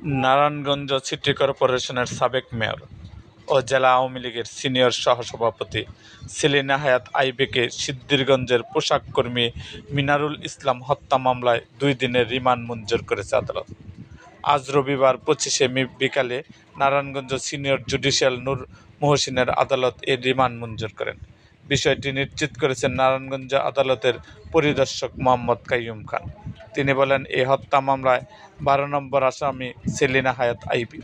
Narayanganj city কর্পোরেশনের সাবেক mayor ও জেলা আওয়ামী লীগের সিনিয়র সহসভাপতি সেলিনা হায়াৎ আইবিকে সিদ্ধিরগঞ্জের পোশাক কর্মী মিনারুল ইসলাম হত্যা মামলায় 2 দিনের রিমান্ড মঞ্জুর করেছে আদালত। আজ রবিবার 25শে মে বিকালে নারায়ণগঞ্জ সিনিয়র জুডিশিয়াল নূর মোহসিনের আদালত এই রিমান্ড মঞ্জুর করেন। বিষয়টি নিশ্চিত করেছেন নারায়ণগঞ্জ আদালতের পরিদর্শক মোহাম্মদ কাইয়ুম খান। তিনি বলেন, এই হত্যা মামলায় 12 নম্বর আসামি সেলিনা হায়াৎ আইবি।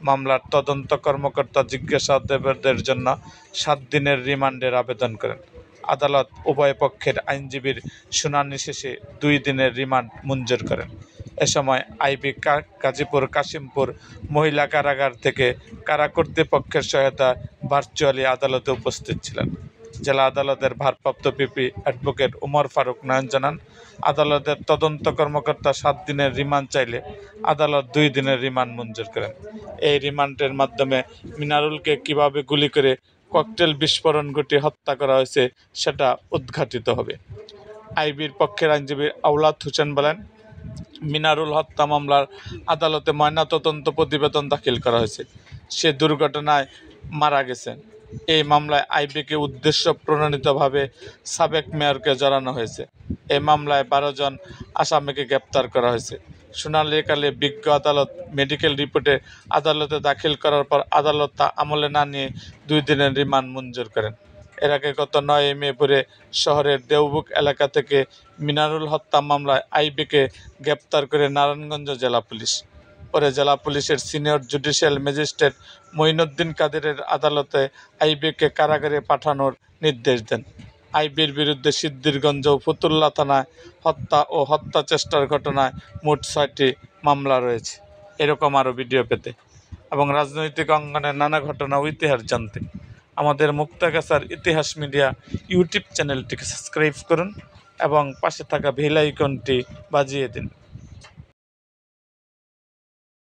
মামলার তদন্ত কর্মকর্তা জিজ্ঞাসাবাদের জন্য 7 দিনের রিমান্ডের আবেদন করেন। আদালত উভয় পক্ষের আইনজীবীর শুনানি শেষে 2 দিনের রিমান্ড মঞ্জুর করেন। এ সময় আইবি গাজীপুর কাশিমপুর মহিলা কারাগার থেকে কারা কর্তৃপক্ষের সহায়তায় ভার্চুয়ালি আদালতে উপস্থিত ছিলেন। জেলা আদালতের ভারপ্রাপ্ত পিপি অ্যাডভোকেট ওমর ফারুক নয়ন জানান, আদালতের তদন্ত কর্মকর্তা 7 দিনের রিমান্ড চাইলে আদালত 2 দিনের রিমান্ড মঞ্জুর করেন। এই রিমান্ডের মাধ্যমে মিনারুলকে কিভাবে গুলি করে ককটেল বিস্ফোরণ ঘটিয়ে হত্যা করা হয়েছে সেটা উদ্ঘাটিত হবে। আইবির পক্ষের আইনজীবী আওলাদ হোসেন বলেন, মিনারুল হত্যা মামলার আদালতে ময়নাতদন্ত প্রতিবেদন দাখিল করা হয়েছে। সে দুর্ঘটনায় মারা গেছেন। এই মামলায় আইবিকে উদ্দেশ্য প্রণোদিতভাবে সাবেক মেয়রকে জড়ানো হয়েছে। এই মামলায় 12 জন আসামিকে গ্রেপ্তার করা হয়েছে। শুনানিকালে বিজ্ঞ আদালত মেডিকেল রিপোর্টে আদালতে দাখিল করার পর আদালত তা আমলে না নিয়ে 2 দিনের রিমান্ড মঞ্জুর করেন। এর আগে গত 9 মে ভোরে শহরের দেওবুক এলাকা থেকে মিনারুল হত্যা মামলায় আইবিকে গ্রেপ্তার করে নারায়ণগঞ্জ জেলা পুলিশ। পরে জেলা পুলিশের সিনিয়র জুডিশিয়াল ম্যাজিস্ট্রেট মঈনুদ্দিন কাদেরের আদালতে আইবিকে কারাগারে পাঠানোর নির্দেশ দেন। আইবির বিরুদ্ধে সিদ্ধিরগঞ্জ ও ফতুল্লা থানায় হত্যা ও হত্যা চেষ্টার ঘটনায় মোট 6টি মামলা রয়েছে। এরকম আরও ভিডিও পেতে এবং রাজনৈতিক অঙ্গনের নানা ঘটনা ও ইতিহাস জানতে আমাদের মুক্তাগাছার ইতিহাস মিডিয়া ইউটিউব চ্যানেলটিকে সাবস্ক্রাইব করুন এবং পাশে থাকা বেল আইকনটি বাজিয়ে দিন।